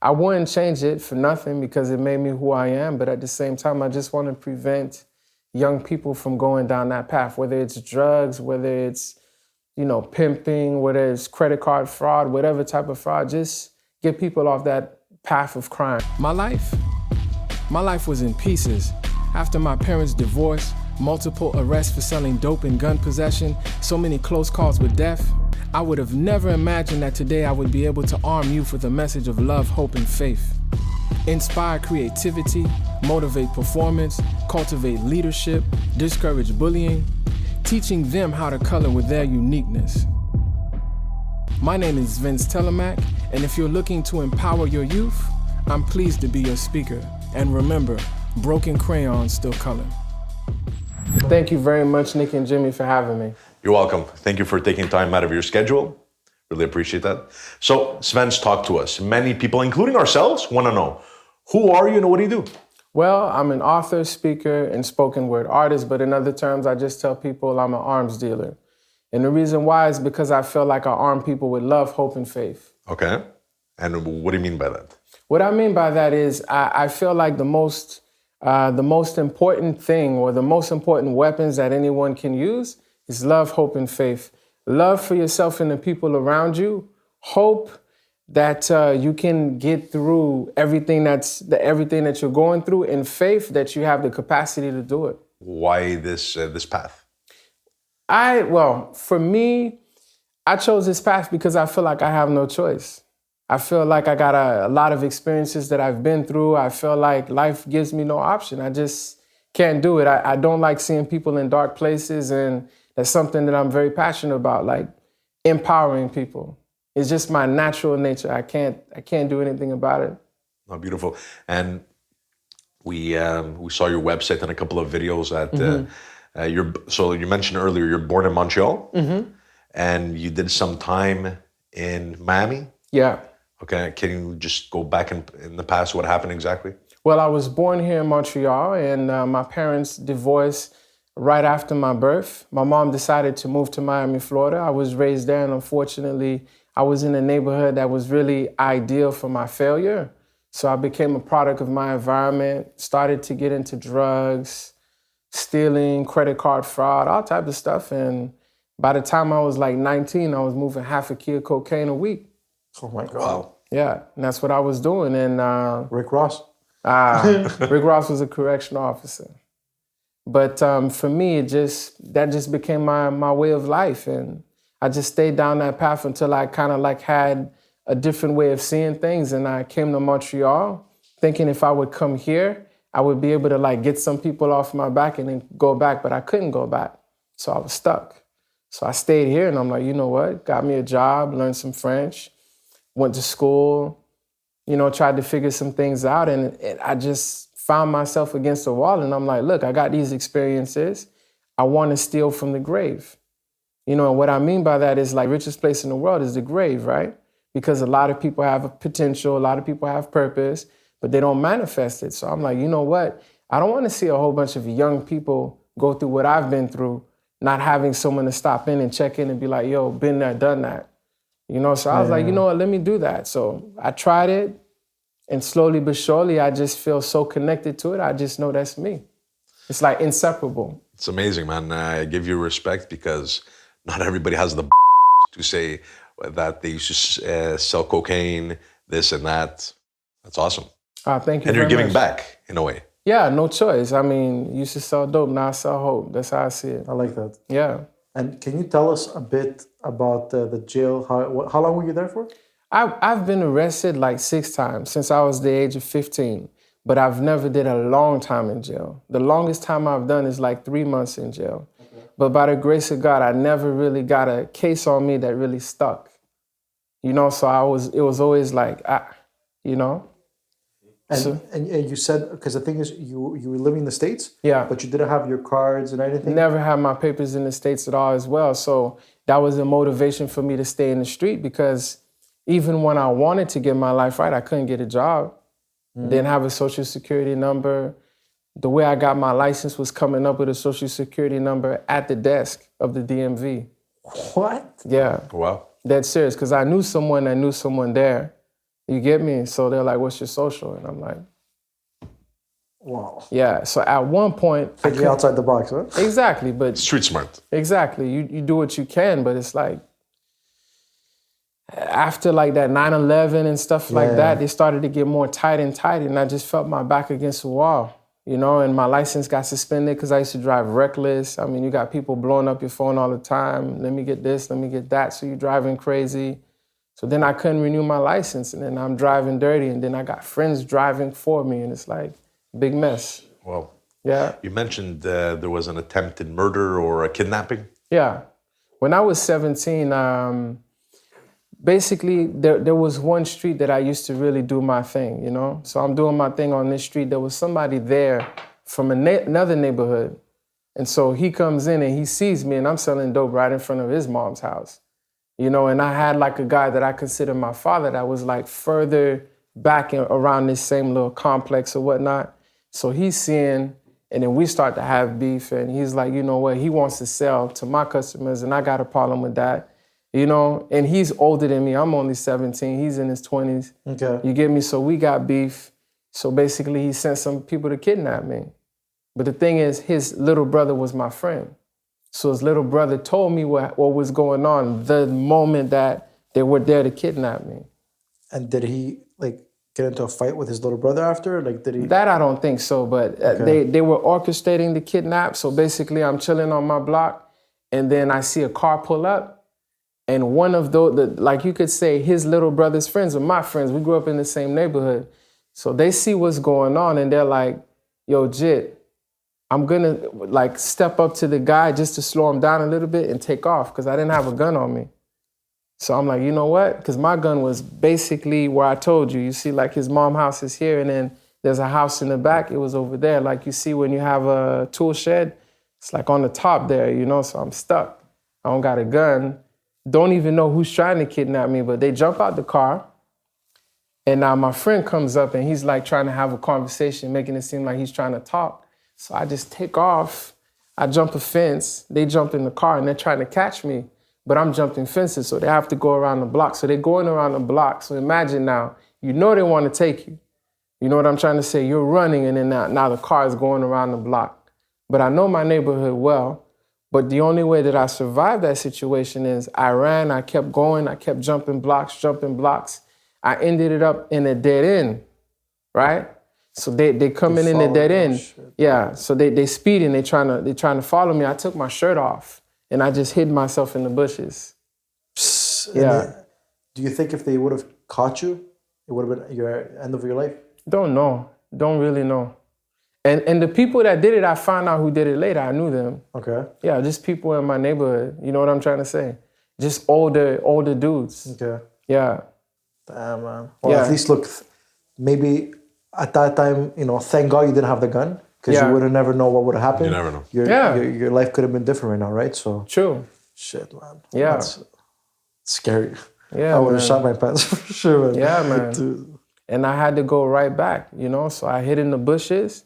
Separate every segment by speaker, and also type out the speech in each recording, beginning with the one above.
Speaker 1: I wouldn't change it for nothing because it made me who I am. But at the same time, I just want to prevent young people from going down that path, whether it's drugs, whether it's, pimping, whether it's credit card fraud, whatever type of fraud, just get people off that path of crime.
Speaker 2: My life was in pieces. After my parents' divorce, multiple arrests for selling dope and gun possession, so many close calls with death, I would have never imagined that today I would be able to arm youth with a message of love, hope, and faith. Inspire creativity, motivate performance, cultivate leadership, discourage bullying, teaching them how to color with their uniqueness. My name is Svens Telemaque, and if you're looking to empower your youth, I'm pleased to be your speaker. And remember, broken crayons still color.
Speaker 1: Thank you very much, Nick and Jimmy, for having me.
Speaker 3: You're welcome. Thank you for taking time out of your schedule. Really appreciate that. So, Svens, talk to us. Many people, including ourselves, want to know, who are you and what do you do?
Speaker 1: Well, I'm an author, speaker, and spoken word artist, but in other terms, I just tell people I'm an arms dealer. And the reason why is because I feel like I arm people with love, hope, and faith.
Speaker 3: Okay. And what do you mean by that?
Speaker 1: What I mean by that is I feel like the most important thing or the most important weapons that anyone can use is love, hope, and faith. Love for yourself and the people around you. Hope that you can get through everything that you're going through, and faith that you have the capacity to do it.
Speaker 3: Why this path?
Speaker 1: For me, I chose this path because I feel like I have no choice. I feel like I got a lot of experiences that I've been through. I feel like life gives me no option. I just can't do it. I don't like seeing people in dark places, and that's something that I'm very passionate about, like empowering people. It's just my natural nature. I can't do anything about it.
Speaker 3: Oh, beautiful. And we saw your website and a couple of videos that so you mentioned earlier you're born in Montreal, and you did some time in Miami.
Speaker 1: Yeah.
Speaker 3: Okay, can you just go back in the past? What happened exactly?
Speaker 1: Well, I was born here in Montreal, and my parents divorced right after my birth. My mom decided to move to Miami, Florida. I was raised there, and unfortunately, I was in a neighborhood that was really ideal for my failure. So I became a product of my environment, started to get into drugs, stealing, credit card fraud, all types of stuff. And by the time I was like 19, I was moving half a kilo of cocaine a week.
Speaker 4: Oh my God.
Speaker 3: Wow.
Speaker 1: Yeah, and that's what I was doing. And
Speaker 4: Rick Ross?
Speaker 1: Rick Ross was a correctional officer. But for me, that just became my way of life. And I just stayed down that path until I kind of like had a different way of seeing things. And I came to Montreal thinking if I would come here, I would be able to like get some people off my back and then go back, but I couldn't go back. So I was stuck. So I stayed here, and I'm like, you know what? Got me a job, learned some French, went to school, tried to figure some things out, and I just found myself against the wall, and I'm like, look, I got these experiences. I want to steal from the grave. And what I mean by that is like richest place in the world is the grave, right? Because a lot of people have a potential, a lot of people have purpose, but they don't manifest it. So I'm like, you know what? I don't want to see a whole bunch of young people go through what I've been through, not having someone to stop in and check in and be like, yo, been there, done that. So I was like, you know what, let me do that. So I tried it, and slowly but surely, I just feel so connected to it. I just know that's me. It's like inseparable.
Speaker 3: It's amazing, man. I give you respect because not everybody has the to say that they used to sell cocaine, this and that. That's awesome.
Speaker 1: Thank you.
Speaker 3: And you're giving
Speaker 1: much.
Speaker 3: back in a way.
Speaker 1: Yeah, no choice. I mean, used to sell dope, now I sell hope. That's how I see it.
Speaker 4: I like that.
Speaker 1: Yeah.
Speaker 4: And can you tell us a bit about the jail? How long were you there for?
Speaker 1: I've been arrested like 6 times since I was the age of 15, but I've never did a long time in jail. The longest time I've done is like 3 months in jail. Okay. But by the grace of God, I never really got a case on me that really stuck. So it was always like,
Speaker 4: And you said, because the thing is, you were living in the States,
Speaker 1: yeah,
Speaker 4: but you didn't have your cards and anything?
Speaker 1: Never had my papers in the States at all as well. So that was a motivation for me to stay in the street, because even when I wanted to get my life right, I couldn't get a job. Didn't have a social security number. The way I got my license was coming up with a social security number at the desk of the DMV.
Speaker 4: What?
Speaker 1: Yeah.
Speaker 3: Wow.
Speaker 1: That's serious, because I knew someone that knew someone there. You get me? So they're like, what's your social? And I'm like,
Speaker 4: Wow.
Speaker 1: yeah. So at one point,
Speaker 4: Thinking outside the box, huh?
Speaker 1: exactly, but
Speaker 3: Street smart.
Speaker 1: exactly, you do what you can, but it's like after like that 9/11 and stuff like that, they started to get more tight and tight, and I just felt my back against the wall, you know. And my license got suspended because I used to drive reckless. I mean, you got people blowing up your phone all the time. Let me get this, let me get that. So you're driving crazy. So then I couldn't renew my license, and then I'm driving dirty, and then I got friends driving for me, and it's like big mess.
Speaker 3: Well,
Speaker 1: Yeah.
Speaker 3: you mentioned there was an attempted murder or a kidnapping.
Speaker 1: Yeah. When I was 17, basically there was one street that I used to really do my thing, you know? So I'm doing my thing on this street. There was somebody there from another neighborhood. And so he comes in and he sees me and I'm selling dope right in front of his mom's house. You know, and I had like a guy that I consider my father that was like further back around this same little complex or whatnot. So he's seeing, and then we start to have beef, and he's like, you know what, he wants to sell to my customers, and I got a problem with that, you know? And he's older than me. I'm only 17. He's in his 20s.
Speaker 4: Okay.
Speaker 1: You get me? So we got beef. So basically, he sent some people to kidnap me. But the thing is, his little brother was my friend. So his little brother told me what was going on the moment that they were there to kidnap me.
Speaker 4: And did he like get into a fight with his little brother after? Like, did he?
Speaker 1: That I don't think so, but they were orchestrating the kidnap. So basically, I'm chilling on my block, and then I see a car pull up, and one of those, like you could say, his little brother's friends are my friends. We grew up in the same neighborhood. So they see what's going on, and they're like, yo, Jit, I'm gonna like step up to the guy just to slow him down a little bit and take off, because I didn't have a gun on me. So I'm like, you know what? Because my gun was basically where I told you. You see, like his mom's house is here, and then there's a house in the back. It was over there. Like you see when you have a tool shed, it's like on the top there, you know? So I'm stuck. I don't got a gun. Don't even know who's trying to kidnap me, but they jump out the car. And now my friend comes up, and he's like trying to have a conversation, making it seem like he's trying to talk. So I just take off. I jump a fence. They jump in the car, and they're trying to catch me. But I'm jumping fences, so they have to go around the block. So they're going around the block. So imagine now, you know they want to take you. You know what I'm trying to say? You're running, and then now the car is going around the block. But I know my neighborhood well. But the only way that I survived that situation is I ran, I kept going, I kept jumping blocks. I ended it up in a dead end, right? So they coming in the dead end.
Speaker 4: Shit.
Speaker 1: Yeah, so they speeding, they trying to follow me. I took my shirt off. And I just hid myself in the bushes. Yeah.
Speaker 4: Do you think if they would have caught you, it would have been your end of your life?
Speaker 1: Don't know. Don't really know. And the people that did it, I found out who did it later. I knew them.
Speaker 4: Okay.
Speaker 1: Yeah, just people in my neighborhood. You know what I'm trying to say? Just older dudes.
Speaker 4: Okay.
Speaker 1: Yeah.
Speaker 4: Damn, man. Well, at least look, maybe at that time, you know, thank God you didn't have the gun. Because you would have never know what would have happened.
Speaker 3: You never know.
Speaker 4: Your life could have been different right now, right? So
Speaker 1: True.
Speaker 4: Shit, man.
Speaker 1: Yeah.
Speaker 4: That's scary.
Speaker 1: Yeah,
Speaker 4: I would have shot my pants for sure, man.
Speaker 1: Yeah, man.
Speaker 4: Dude.
Speaker 1: And I had to go right back, you know? So I hid in the bushes,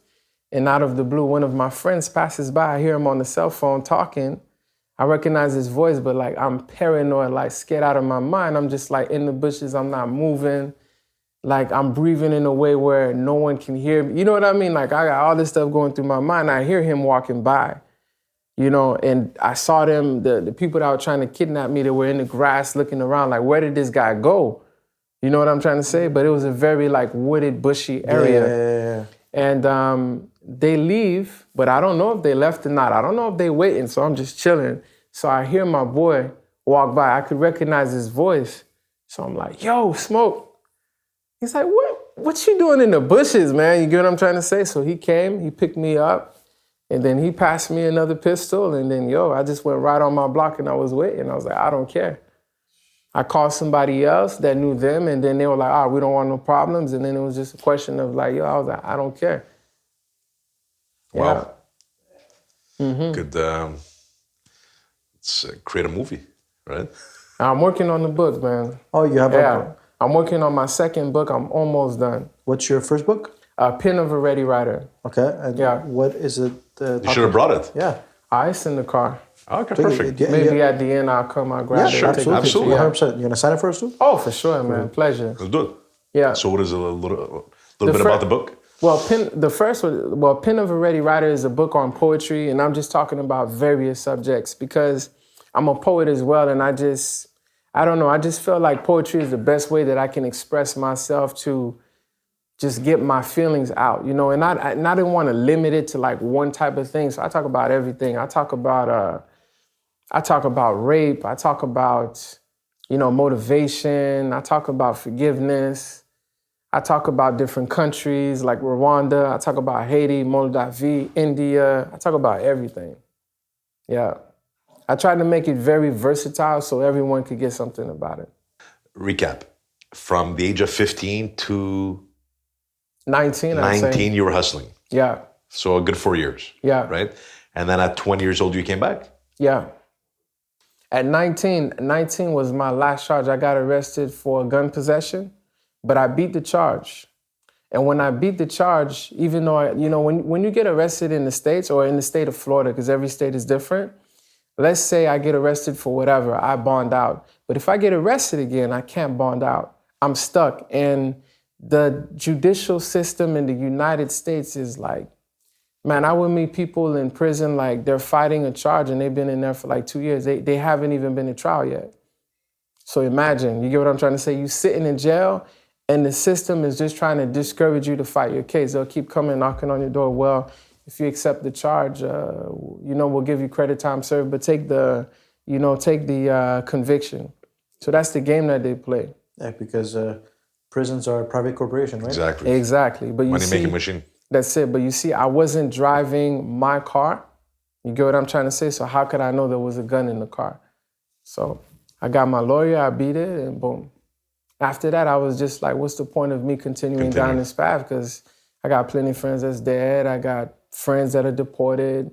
Speaker 1: and out of the blue, one of my friends passes by. I hear him on the cell phone talking. I recognize his voice, but like I'm paranoid, like scared out of my mind. I'm just like in the bushes, I'm not moving. Like I'm breathing in a way where no one can hear me. You know what I mean? Like I got all this stuff going through my mind. I hear him walking by, you know, and I saw them, the people that were trying to kidnap me, they were in the grass looking around like, where did this guy go? You know what I'm trying to say? But it was a very like wooded, bushy area.
Speaker 4: Yeah.
Speaker 1: And they leave, but I don't know if they left or not. I don't know if they waiting, so I'm just chilling. So I hear my boy walk by. I could recognize his voice. So I'm like, yo, Smoke. He's like, what you doing in the bushes, man? You get what I'm trying to say? So he came, he picked me up, and then he passed me another pistol, and then, I just went right on my block, and I was waiting. I was like, I don't care. I called somebody else that knew them, and then they were like, we don't want no problems, and then it was just a question of like, I was like, I don't care.
Speaker 3: Wow. Could let's create a movie, right?
Speaker 1: I'm working on the book, man.
Speaker 4: Oh, you have a book?
Speaker 1: I'm working on my second book. I'm almost done.
Speaker 4: What's your first book?
Speaker 1: Pen of a Ready Writer.
Speaker 4: Okay. And what is it?
Speaker 3: You should have brought it.
Speaker 4: Yeah.
Speaker 1: It's in the car.
Speaker 3: Okay, perfect.
Speaker 1: Maybe at the end I'll come, I'll grab it.
Speaker 3: Sure,
Speaker 1: take a picture.
Speaker 3: absolutely.
Speaker 4: 100%. You gonna sign it for us too?
Speaker 1: Oh, for sure, man. Pleasure.
Speaker 3: Let's do it.
Speaker 1: Yeah.
Speaker 3: So what is a little bit about the book?
Speaker 1: Well, Pen of a Ready Writer is a book on poetry, and I'm just talking about various subjects because I'm a poet as well, and I don't know, I just feel like poetry is the best way that I can express myself to just get my feelings out, you know, and I didn't want to limit it to like one type of thing, so I talk about everything. I talk about rape, I talk about, you know, motivation, I talk about forgiveness, I talk about different countries like Rwanda. I talk about Haiti, Moldavia, India. I talk about everything. Yeah. I tried to make it very versatile so everyone could get something about it.
Speaker 3: Recap. From the age of 15 to
Speaker 1: 19,
Speaker 3: 19, you were hustling.
Speaker 1: Yeah.
Speaker 3: So a good 4 years.
Speaker 1: Yeah.
Speaker 3: Right? And then at 20 years old, you came back?
Speaker 1: Yeah. At 19 was my last charge. I got arrested for gun possession. But I beat the charge. And when I beat the charge, even though, when you get arrested in the States or in the state of Florida, because every state is different, let's say I get arrested for whatever, I bond out. But if I get arrested again, I can't bond out. I'm stuck. And the judicial system in the United States is like, man, I would meet people in prison like they're fighting a charge and they've been in there for like 2 years. They haven't even been to trial yet. So imagine, you get what I'm trying to say? You sitting in jail, and the system is just trying to discourage you to fight your case. They'll keep coming, knocking on your door. Well, if you accept the charge, we'll give you credit time served, but take the conviction. So that's the game that they play.
Speaker 4: Yeah, because prisons are a private corporation, right?
Speaker 3: Exactly.
Speaker 1: But
Speaker 3: money-making machine.
Speaker 1: That's it. But you see, I wasn't driving my car. You get what I'm trying to say? So how could I know there was a gun in the car? So I got my lawyer, I beat it, and boom. After that, I was just like, what's the point of me continuing down this path? Because I got plenty of friends that's dead. I got friends that are deported.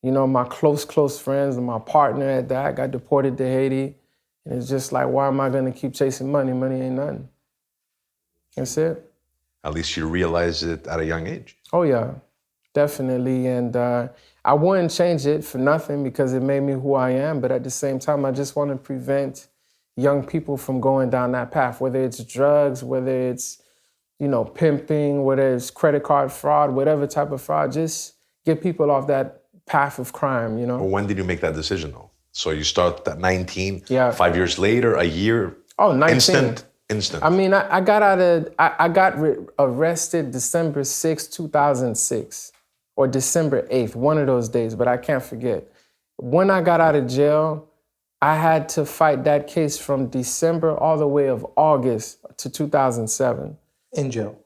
Speaker 1: You know, my close friends and my partner at that got deported to Haiti. And it's just like, why am I going to keep chasing money? Money ain't nothing. That's it.
Speaker 3: At least you realized it at a young age.
Speaker 1: Oh, yeah, definitely. And I wouldn't change it for nothing because it made me who I am. But at the same time, I just want to prevent young people from going down that path, whether it's drugs, whether it's, pimping, whether it's credit card fraud, whatever type of fraud, just get people off that path of crime,
Speaker 3: Well, when did you make that decision, though? So you start at 19,
Speaker 1: yeah.
Speaker 3: 5 years later, a year?
Speaker 1: Oh, 19.
Speaker 3: Instant.
Speaker 1: I mean, I got arrested December 6, 2006, or December 8th, one of those days, but I can't forget. When I got out of jail, I had to fight that case from December all the way of August to 2007.
Speaker 4: In jail?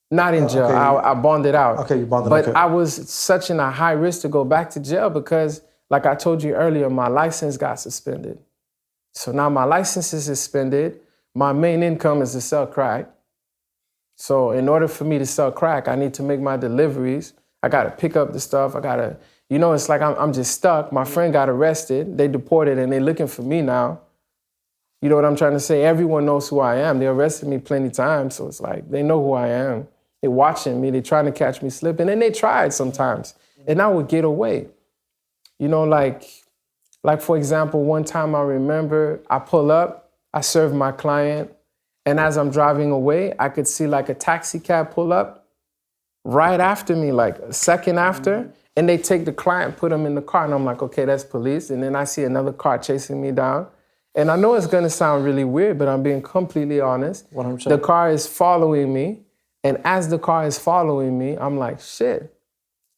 Speaker 1: Not in jail.
Speaker 4: Okay.
Speaker 1: I bonded out.
Speaker 4: Okay, you bonded.
Speaker 1: But
Speaker 4: okay.
Speaker 1: I was such in a high risk to go back to jail because, like I told you earlier, my license got suspended. So now my license is suspended. My main income is to sell crack. So in order for me to sell crack, I need to make my deliveries. I got to pick up the stuff. I got to... it's like I'm just stuck. My friend got arrested. They deported, and they're looking for me now. You know what I'm trying to say? Everyone knows who I am. They arrested me plenty of times, so it's like they know who I am. They're watching me. They're trying to catch me slipping, and they tried sometimes, and I would get away. Like for example, one time I remember I pull up, I serve my client, and as I'm driving away, I could see like a taxi cab pull up right after me, like a second after. And they take the client, put him in the car, and I'm like, okay, that's police. And then I see another car chasing me down. And I know it's gonna sound really weird, but I'm being completely honest.
Speaker 4: 100%.
Speaker 1: The car is following me, and as the car is following me, I'm like, shit.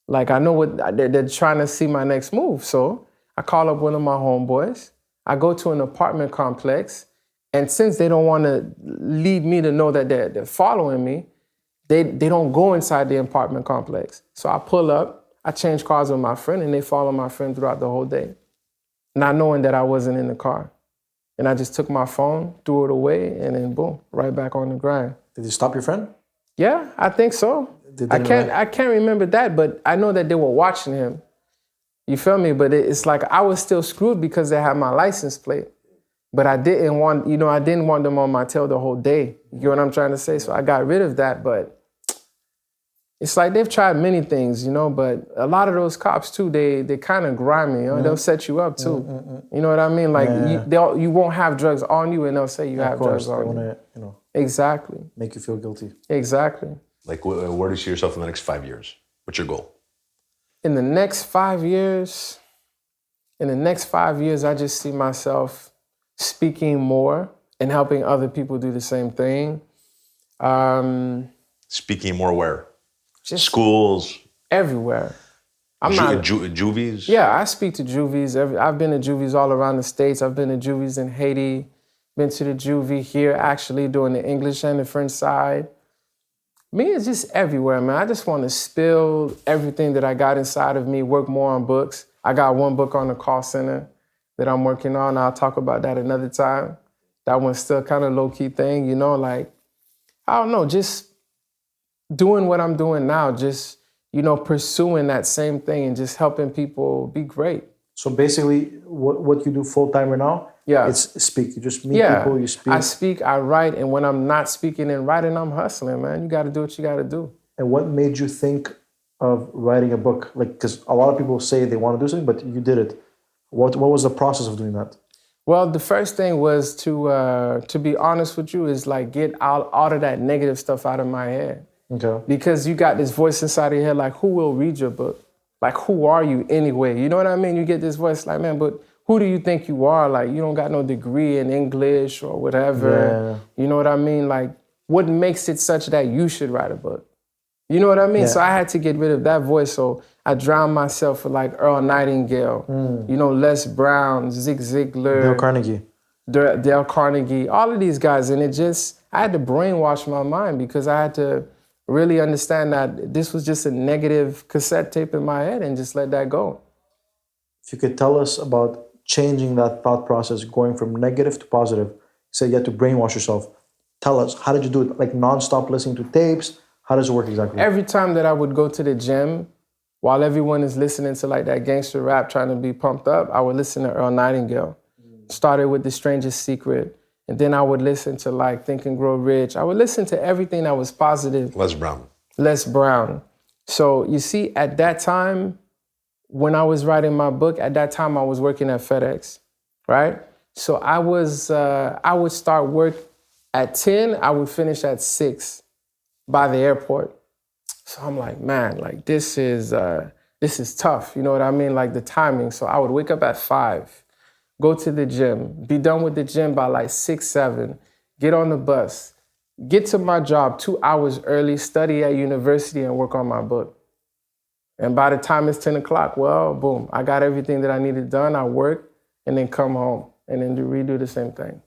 Speaker 1: Like, I know what, they're trying to see my next move. So I call up one of my homeboys. I go to an apartment complex, and since they don't wanna lead me to know that they're following me, they don't go inside the apartment complex. So I pull up, I change cars with my friend, and they follow my friend throughout the whole day, not knowing that I wasn't in the car. And I just took my phone, threw it away, and then boom, right back on the grind.
Speaker 4: Did you stop your friend?
Speaker 1: Yeah, I think so. I can't remember that, but I know that they were watching him. You feel me? But it's like I was still screwed because they had my license plate. But I didn't want them on my tail the whole day. You get what I'm trying to say? So I got rid of that, but it's like they've tried many things, you know, but a lot of those cops too, they kind of grimy, you know, they'll set you up too. You know what I mean? Like you won't have drugs on you and they'll say you have drugs on you. They want
Speaker 4: to,
Speaker 1: exactly.
Speaker 4: make you feel guilty.
Speaker 1: Exactly.
Speaker 3: Like, where do you see yourself in the next 5 years? What's your goal?
Speaker 1: In the next 5 years, I just see myself speaking more and helping other people do the same thing.
Speaker 3: Speaking more where?
Speaker 1: Just
Speaker 3: schools?
Speaker 1: Everywhere.
Speaker 3: Juvies?
Speaker 1: Yeah, I speak to Juvies. I've been to Juvies all around the States. I've been to Juvies in Haiti. Been to the Juvie here, actually, doing the English and the French side. Me, it's just everywhere, man. I just want to spill everything that I got inside of me, work more on books. I got one book on the call center that I'm working on. I'll talk about that another time. That one's still kind of low-key thing, you know, like, I don't know, just doing what I'm doing now, just, you know, pursuing that same thing and just helping people be great.
Speaker 4: So basically, what you do full-time right now, it's speak. You just meet people, you speak.
Speaker 1: I speak, I write, and when I'm not speaking and writing, I'm hustling, man. You got to do what you got to do.
Speaker 4: And what made you think of writing a book? Like, because a lot of people say they want to do something, but you did it. What was the process of doing that?
Speaker 1: Well, the first thing was to be honest with you, is like get all of that negative stuff out of my head.
Speaker 4: Okay.
Speaker 1: Because you got this voice inside of your head, like, who will read your book? Like, who are you anyway? You know what I mean? You get this voice like, man, but who do you think you are? Like, you don't got no degree in English or whatever. Yeah. You know what I mean? Like, what makes it such that you should write a book? You know what I mean? Yeah. So I had to get rid of that voice. So I drowned myself with like Earl Nightingale, you know, Les Brown, Zig Ziglar. Dale Carnegie, all of these guys. And I had to brainwash my mind because I had to really understand that this was just a negative cassette tape in my head and just let that go.
Speaker 4: If you could tell us about changing that thought process, going from negative to positive, say you had to brainwash yourself. Tell us, how did you do it? Like nonstop listening to tapes? How does it work exactly?
Speaker 1: Every time that I would go to the gym, while everyone is listening to like that gangster rap trying to be pumped up, I would listen to Earl Nightingale. Started with The Strangest Secret. And then I would listen to like Think and Grow Rich. I would listen to everything that was positive. Les Brown. So you see, at that time, when I was writing my book, at that time I was working at FedEx, right? So I would start work at 10, I would finish at 6 by the airport. So I'm like, man, like this is tough. You know what I mean? Like the timing. So I would wake up at 5. Go to the gym, be done with the gym by like 6, 7, get on the bus, get to my job 2 hours early, study at university and work on my book. And by the time it's 10 o'clock, well, boom, I got everything that I needed done. I work and then come home and then redo the same thing.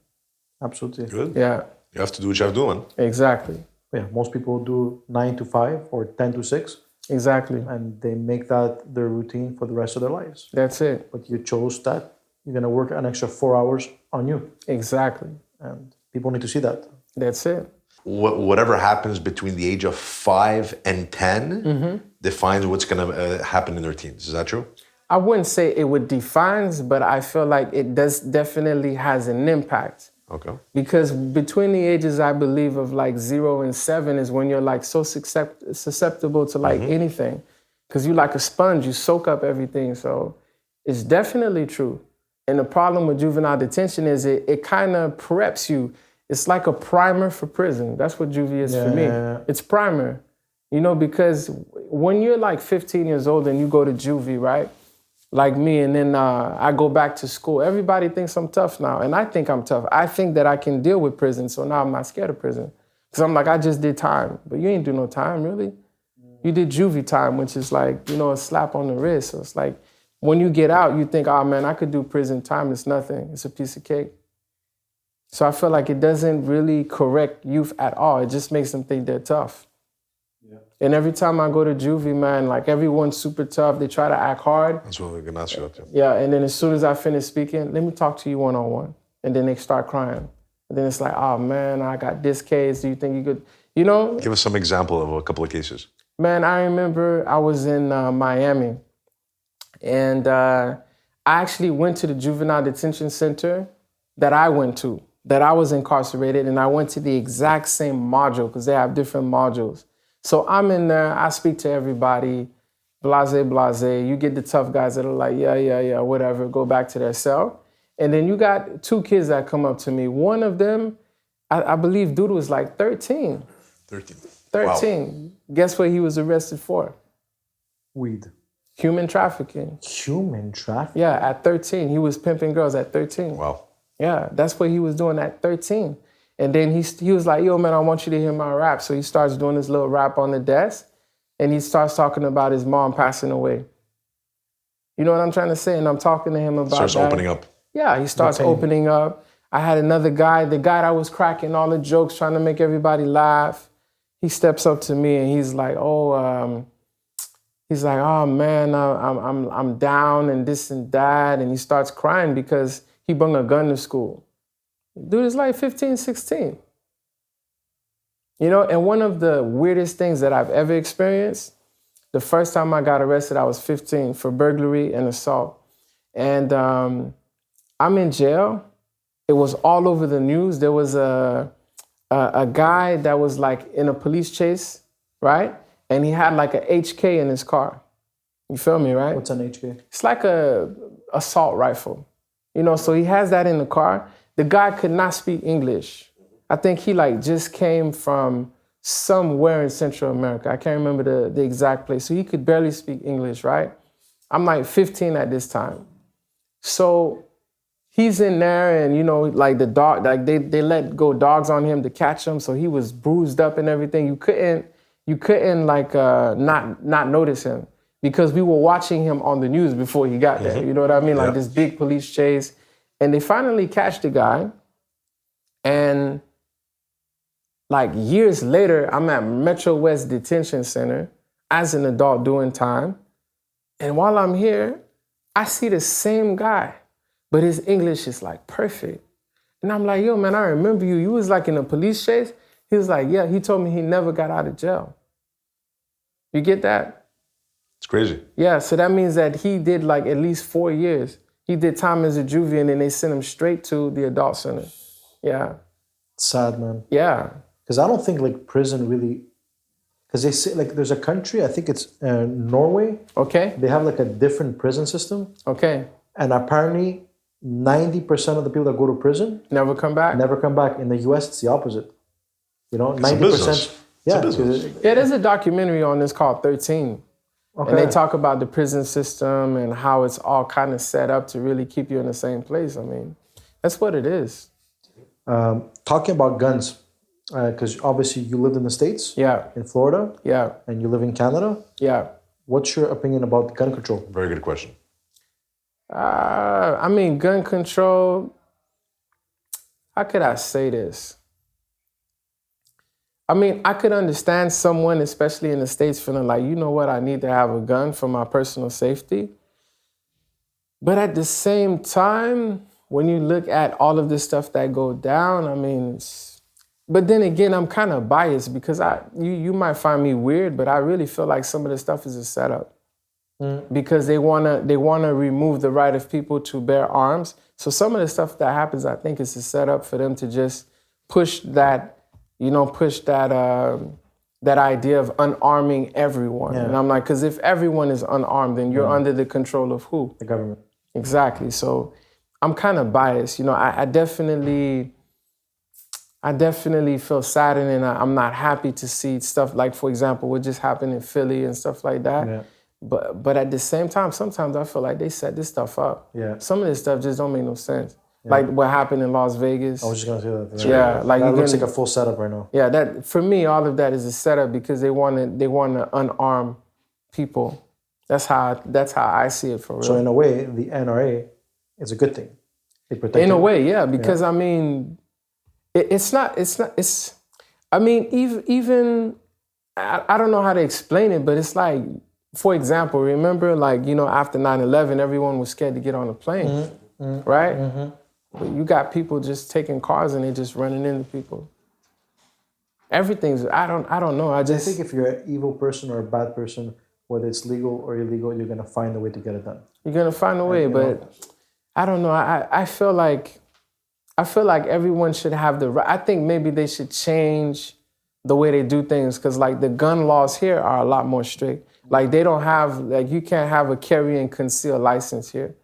Speaker 4: Absolutely.
Speaker 3: Good.
Speaker 1: Yeah.
Speaker 3: You have to do what you have to do, man.
Speaker 1: Exactly.
Speaker 4: Yeah, most people do 9 to 5 or 10 to 6.
Speaker 1: Exactly.
Speaker 4: And they make that their routine for the rest of their lives.
Speaker 1: That's it.
Speaker 4: But you chose that. You're going to work an extra 4 hours on you.
Speaker 1: Exactly.
Speaker 4: And people need to see that.
Speaker 1: That's it.
Speaker 3: Whatever happens between the age of 5 and 10 defines what's going to happen in their teens. Is that true?
Speaker 1: I wouldn't say it would define, but I feel like it definitely has an impact.
Speaker 3: Okay.
Speaker 1: Because between the ages, I believe, of like 0 and 7 is when you're like so susceptible to like anything. Because you're like a sponge, you soak up everything. So it's definitely true. And the problem with juvenile detention is it kind of preps you. It's like a primer for prison. That's what Juvie is for me. It's primer. You know, because when you're like 15 years old and you go to Juvie, right? Like me, and then I go back to school. Everybody thinks I'm tough now, and I think I'm tough. I think that I can deal with prison, so now I'm not scared of prison. Because I'm like, I just did time. But you ain't do no time, really. You did Juvie time, which is like, you know, a slap on the wrist. So it's like, when you get out, you think, oh man, I could do prison time. It's nothing. It's a piece of cake. So I feel like it doesn't really correct youth at all. It just makes them think they're tough. Yeah. And every time I go to Juvie, man, like everyone's super tough. They try to act hard.
Speaker 3: That's what we're going to ask you.
Speaker 1: Yeah, and then as soon as I finish speaking, let me talk to you one-on-one. And then they start crying. And then it's like, oh man, I got this case. Do you think you could, you know?
Speaker 3: Give us some example of a couple of cases.
Speaker 1: Man, I remember I was in Miami. And I actually went to the juvenile detention center that I went to, that I was incarcerated, and I went to the exact same module because they have different modules. So I'm in there, I speak to everybody, blase. You get the tough guys that are like, yeah, whatever, go back to their cell. And then you got 2 kids that come up to me. One of them, I believe dude was like 13.
Speaker 3: 13.
Speaker 1: 13. Wow. Guess what he was arrested for?
Speaker 4: Weed.
Speaker 1: Human trafficking.
Speaker 4: Human trafficking?
Speaker 1: Yeah, at 13. He was pimping girls at 13.
Speaker 3: Wow.
Speaker 1: Yeah, that's what he was doing at 13. And then he was like, yo, man, I want you to hear my rap. So he starts doing this little rap on the desk, and he starts talking about his mom passing away. You know what I'm trying to say? And I'm talking to him about
Speaker 3: Starts
Speaker 1: that.
Speaker 3: opening up.
Speaker 1: Yeah, he starts opening up. I had another guy, the guy that was cracking all the jokes, trying to make everybody laugh. He steps up to me and he's like, oh man, I'm down and this and that. And he starts crying because he brought a gun to school. Dude is like 15, 16. You know, and one of the weirdest things that I've ever experienced, the first time I got arrested, I was 15 for burglary and assault. And I'm in jail. It was all over the news. There was a guy that was like in a police chase, right? And he had like a HK in his car. You feel me, right?
Speaker 4: What's an HK?
Speaker 1: It's like a assault rifle. You know, so he has that in the car. The guy could not speak English. I think he like just came from somewhere in Central America. I can't remember the exact place. So he could barely speak English, right? I'm like 15 at this time. So he's in there and, you know, like the dog, like they let go dogs on him to catch him. So he was bruised up and everything. You couldn't like not notice him because we were watching him on the news before he got there. You know what I mean? Like this big police chase. And they finally catch the guy. And like years later, I'm at Metro West Detention Center as an adult doing time. And while I'm here, I see the same guy, but his English is like perfect. And I'm like, yo, man, I remember you. You was like in a police chase. He was like, yeah, he told me he never got out of jail. You get that?
Speaker 3: It's crazy.
Speaker 1: Yeah, so that means that he did like at least 4 years. He did time as a juvie and then they sent him straight to the adult center. Yeah.
Speaker 4: Sad, man.
Speaker 1: Yeah.
Speaker 4: Because I don't think like prison really, because they say like there's a country, I think it's Norway.
Speaker 1: Okay.
Speaker 4: They have like a different prison system.
Speaker 1: Okay.
Speaker 4: And apparently 90% of the people that go to prison
Speaker 1: never come back.
Speaker 4: Never come back. In the US, it's the opposite. You know,
Speaker 3: 90%.
Speaker 4: Yeah.
Speaker 1: Yeah, there's a documentary on this called 13.
Speaker 4: Okay.
Speaker 1: And they talk about the prison system and how it's all kind of set up to really keep you in the same place. I mean, that's what it is.
Speaker 4: Talking about guns, because obviously you lived in the States.
Speaker 1: Yeah.
Speaker 4: In Florida.
Speaker 1: Yeah.
Speaker 4: And you live in Canada.
Speaker 1: Yeah.
Speaker 4: What's your opinion about gun control?
Speaker 3: Very good question.
Speaker 1: I mean, gun control, how could I say this? I mean, I could understand someone, especially in the States, feeling like, you know what, I need to have a gun for my personal safety. But at the same time, when you look at all of this stuff that go down, I mean, but then again, I'm kind of biased because you might find me weird, but I really feel like some of the stuff is a setup. Because they wanna remove the right of people to bear arms. So some of the stuff that happens, I think, is a setup for them to just push that idea of unarming everyone. Yeah. And I'm like, because if everyone is unarmed, then you're under the control of who?
Speaker 4: The government.
Speaker 1: Exactly. So I'm kind of biased. You know, I definitely feel saddened and I'm not happy to see stuff like, for example, what just happened in Philly and stuff like that. Yeah. But at the same time, sometimes I feel like they set this stuff up.
Speaker 4: Yeah.
Speaker 1: Some of this stuff just don't make no sense. Yeah. Like what happened in Las Vegas.
Speaker 4: I was just gonna say that.
Speaker 1: Yeah, like
Speaker 4: that looks like a full setup right now.
Speaker 1: Yeah, that for me, all of that is a setup because they want to unarm people. That's how I see it for real.
Speaker 4: So in a way, the NRA is a good thing. They protect.
Speaker 1: In a way, yeah, because I mean, it's. I mean, even I don't know how to explain it, but it's like, for example, remember, like, you know, after 9/11, everyone was scared to get on a plane, right? Mm-hmm. But you got people just taking cars and they just running into people. Everything's, I don't know. I think
Speaker 4: if you're an evil person or a bad person, whether it's legal or illegal, you're gonna find a way to get it done.
Speaker 1: You're gonna find a way, but I don't know. I feel like everyone should have the right. I think maybe they should change the way they do things, because like the gun laws here are a lot more strict. Like they don't have, like you can't have a carry and conceal license here.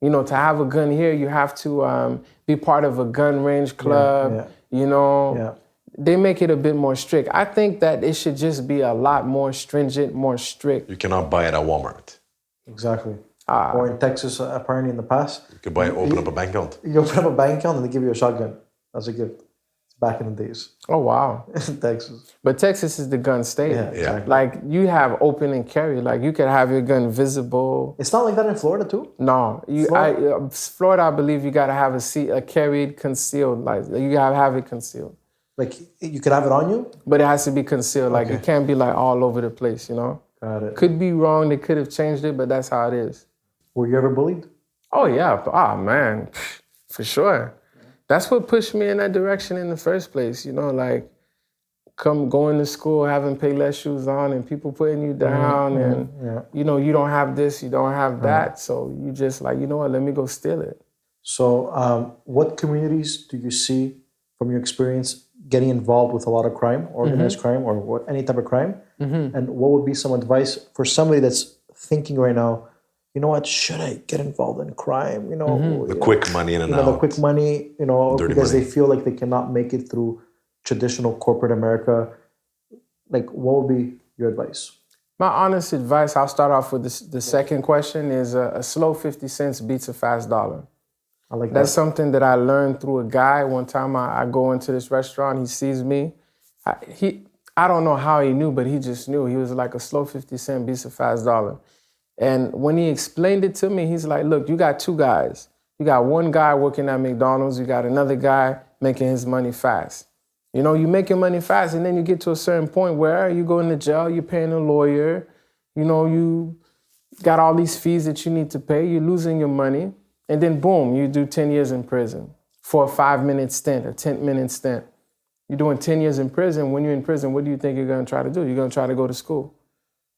Speaker 1: You know, to have a gun here, you have to be part of a gun range club, you know.
Speaker 4: Yeah.
Speaker 1: They make it a bit more strict. I think that it should just be a lot more stringent, more strict.
Speaker 3: You cannot buy it at Walmart.
Speaker 4: Exactly. Or in Texas, apparently in the past,
Speaker 3: You could open up a bank account.
Speaker 4: you open up a bank account and they give you a shotgun. That's a gift. It's back in the days.
Speaker 1: Oh, wow.
Speaker 4: in Texas.
Speaker 1: But Texas is the gun state.
Speaker 4: Yeah, exactly.
Speaker 1: Like you have open and carry. Like you could have your gun visible.
Speaker 4: It's not like that in Florida too?
Speaker 1: No, Florida, I believe you got to have a carried, concealed. Like you got to have it concealed.
Speaker 4: Like you could have it on you?
Speaker 1: But it has to be concealed. Like it can't be like all over the place, you know?
Speaker 4: Got it.
Speaker 1: Could be wrong. They could have changed it, but that's how it is.
Speaker 4: Were you ever bullied?
Speaker 1: Oh, yeah. Oh, man. For sure. That's what pushed me in that direction in the first place, you know? Like going to school, having Payless shoes on and people putting you down and, you know, you don't have this, you don't have that. So you just like, you know what, let me go steal it.
Speaker 4: So what communities do you see from your experience getting involved with a lot of crime, organized crime, or any type of crime? And what would be some advice for somebody that's thinking right now, you know what, should I get involved in crime? You know,
Speaker 3: The quick money in and out.
Speaker 4: The quick money, you know,
Speaker 3: Dirty
Speaker 4: because
Speaker 3: money.
Speaker 4: they feel like they cannot make it through traditional corporate America. Like, what would be your advice?
Speaker 1: My honest advice, I'll start off with the second question, is a slow 50 cents beats a fast dollar.
Speaker 4: I like
Speaker 1: That's
Speaker 4: that.
Speaker 1: something that I learned through a guy. One time I go into this restaurant, he sees me. I don't know how he knew, but he just knew. He was like, a slow 50 cent beats a fast dollar. And when he explained it to me, he's like, look, you got two guys. You got one guy working at McDonald's. You got another guy making his money fast. You know, you make your money fast, and then you get to a certain point where you go into jail, you're paying a lawyer. You know, you got all these fees that you need to pay. You're losing your money. And then, boom, you do 10 years in prison for a 5-minute stint, a 10-minute stint. You're doing 10 years in prison. When you're in prison, what do you think you're going to try to do? You're going to try to go to school.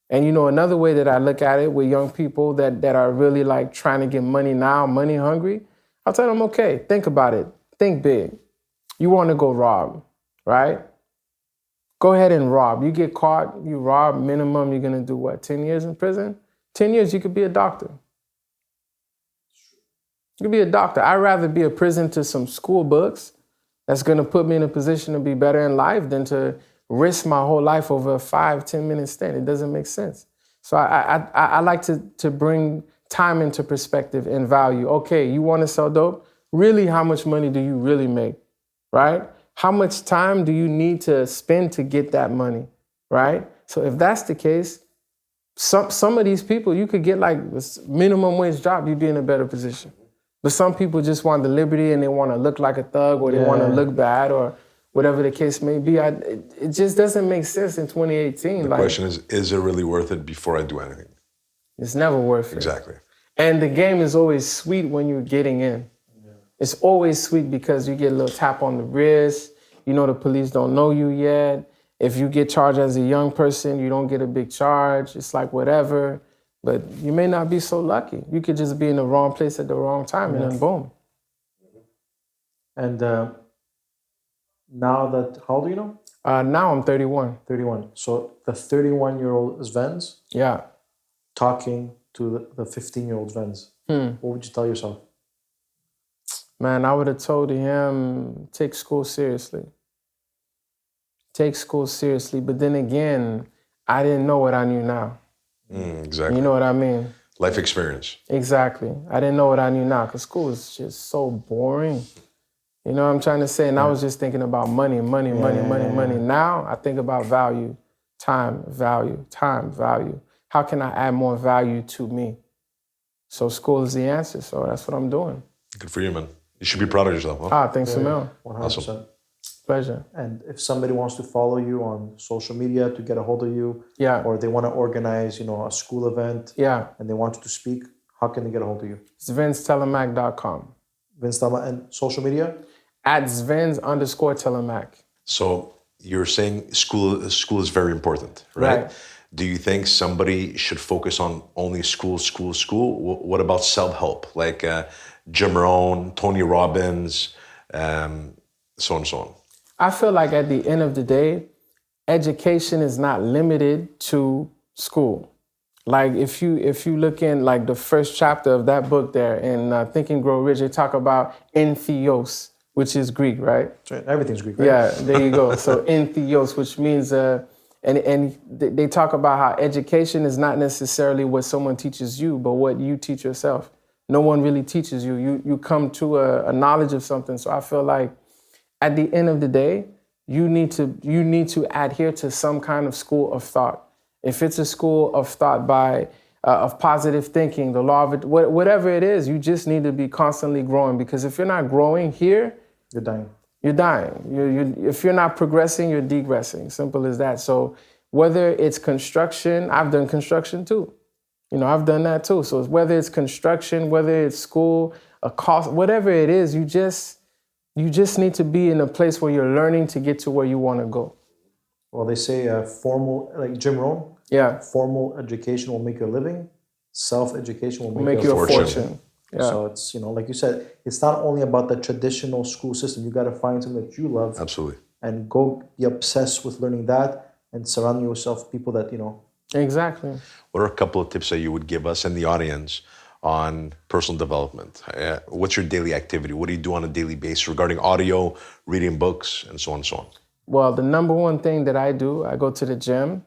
Speaker 1: And, you know, another way that I look at it with young people that are really, like, trying to get money now, money hungry, I'll tell them, okay, think about it. Think big. You want to go rob, right? Go ahead and rob. You get caught, you rob, minimum, you're going to do what, 10 years in prison? 10 years, you could be a doctor. You could be a doctor. I'd rather be a prison to some school books that's going to put me in a position to be better in life than to risk my whole life over a 5-10 minute stint. It doesn't make sense. So I like to bring time into perspective and value. Okay, you want to sell dope? Really, how much money do you really make, right? How much time do you need to spend to get that money, right? So if that's the case, some of these people, you could get like a minimum wage job, you'd be in a better position. But some people just want the liberty and they want to look like a thug or they want to look bad or whatever the case may be. It just doesn't make sense in 2018.
Speaker 3: The question is it really worth it before I do anything?
Speaker 1: It's never worth it.
Speaker 3: Exactly.
Speaker 1: And the game is always sweet when you're getting in. Yeah. It's always sweet because you get a little tap on the wrist. You know the police don't know you yet. If you get charged as a young person, you don't get a big charge. It's like whatever. But you may not be so lucky. You could just be in the wrong place at the wrong time and then boom.
Speaker 4: And now that, how old are you now?
Speaker 1: Now I'm 31.
Speaker 4: 31. So the 31-year-old Svens talking to the 15-year-old Svens. What would you tell yourself?
Speaker 1: Man, I would have told him, take school seriously. Take school seriously. But then again, I didn't know what I knew now.
Speaker 3: Exactly.
Speaker 1: You know what I mean?
Speaker 3: Life experience.
Speaker 1: Exactly. I didn't know what I knew now because school is just so boring. You know what I'm trying to say? And I was just thinking about money. Now I think about value, time, value. How can I add more value to me? So school is the answer. So that's what I'm doing.
Speaker 3: Good for you, man. You should be proud of yourself, huh?
Speaker 1: Thanks a million.
Speaker 4: 100%.
Speaker 3: Awesome.
Speaker 1: Pleasure.
Speaker 4: And if somebody wants to follow you on social media to get a hold of you, or they want to organize, a school event, and they want you to speak, how can they get a hold of you?
Speaker 1: Svens Telemaque.com.
Speaker 4: Svens Telemaque and social media?
Speaker 1: At Svens_Telemaque.
Speaker 3: So you're saying school is very important, right? Do you think somebody should focus on only school? What about self-help, like Jim Rohn, Tony Robbins, so on and so on?
Speaker 1: I feel like at the end of the day, education is not limited to school. Like if you look in like the first chapter of that book there in Think and Grow Rich, they talk about entheos, which is Greek, right?
Speaker 4: That's right. Everything's Greek, right?
Speaker 1: Yeah, there you go. So entheos, which means and they talk about how education is not necessarily what someone teaches you, but what you teach yourself. No one really teaches you. You come to a knowledge of something. So I feel like at the end of the day, you need to adhere to some kind of school of thought. If it's a school of thought of positive thinking, the law of it, whatever it is, you just need to be constantly growing. Because if you're not growing here,
Speaker 4: You're dying.
Speaker 1: you're dying. If you're not progressing, you're degressing. Simple as that. So whether it's construction, I've done construction too. I've done that too. So whether it's construction, whether it's school, a cost, whatever it is, you just need to be in a place where you're learning to get to where you want to go.
Speaker 4: Well, they say formal, like Jim Rohn,
Speaker 1: Yeah.
Speaker 4: formal education will make you a living, self-education will
Speaker 1: Make you a fortune. Yeah.
Speaker 4: So it's, like you said, it's not only about the traditional school system. You got to find something that you love.
Speaker 3: Absolutely.
Speaker 4: And go be obsessed with learning that and surround yourself with people that,
Speaker 1: Exactly.
Speaker 3: What are a couple of tips that you would give us and the audience on personal development? What's your daily activity? What do you do on a daily basis regarding audio, reading books, and so on and so on?
Speaker 1: Well, the number one thing that I do, I go to the gym.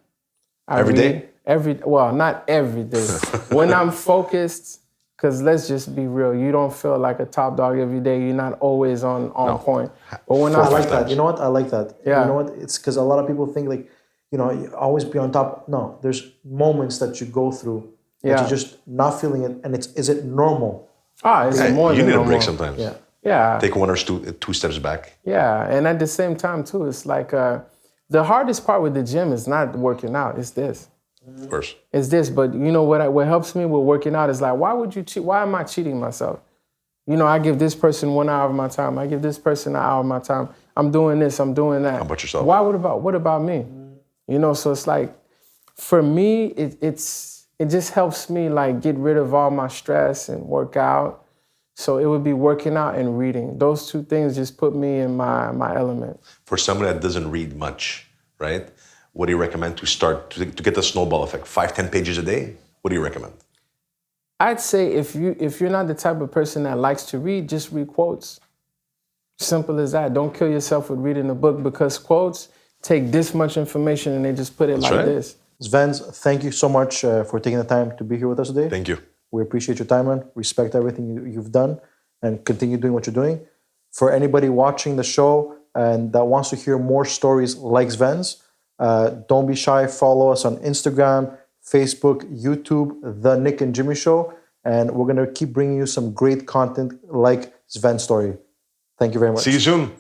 Speaker 3: Every day?
Speaker 1: Well, not every day. When I'm focused, because let's just be real, you don't feel like a top dog every day. You're not always on point. But when
Speaker 4: I like that. You know what? I like that.
Speaker 1: Yeah.
Speaker 4: You know what? It's because a lot of people think like, you always be on top. No, there's moments that you go through that you're just not feeling it. And is it normal?
Speaker 1: It's more
Speaker 3: you
Speaker 1: than
Speaker 3: need a
Speaker 1: normal.
Speaker 3: break sometimes.
Speaker 4: Yeah.
Speaker 1: Yeah.
Speaker 3: Take one or two steps back.
Speaker 1: Yeah, and at the same time too, it's like the hardest part with the gym is not working out. It's this.
Speaker 3: Of course.
Speaker 1: It's this. But what helps me with working out is like, why would you cheat? Why am I cheating myself? I give this person 1 hour of my time. I give this person an hour of my time. I'm doing this. I'm doing that.
Speaker 3: How about yourself?
Speaker 1: What about me? So it's like, for me, it just helps me like get rid of all my stress and work out. So it would be working out and reading. Those two things just put me in my element.
Speaker 3: For someone that doesn't read much, right? What do you recommend to start to get the snowball effect? 5-10 pages a day? What do you recommend?
Speaker 1: I'd say if you're not the type of person that likes to read, just read quotes. Simple as that. Don't kill yourself with reading a book, because quotes take this much information and they just put it this.
Speaker 4: Svens, thank you so much for taking the time to be here with us today.
Speaker 3: Thank you.
Speaker 4: We appreciate your time, man. Respect everything you've done and continue doing what you're doing. For anybody watching the show and that wants to hear more stories like Svens, don't be shy. Follow us on Instagram, Facebook, YouTube, The Nick and Jimmy Show. And we're going to keep bringing you some great content like Sven's story. Thank you very much.
Speaker 3: See you soon.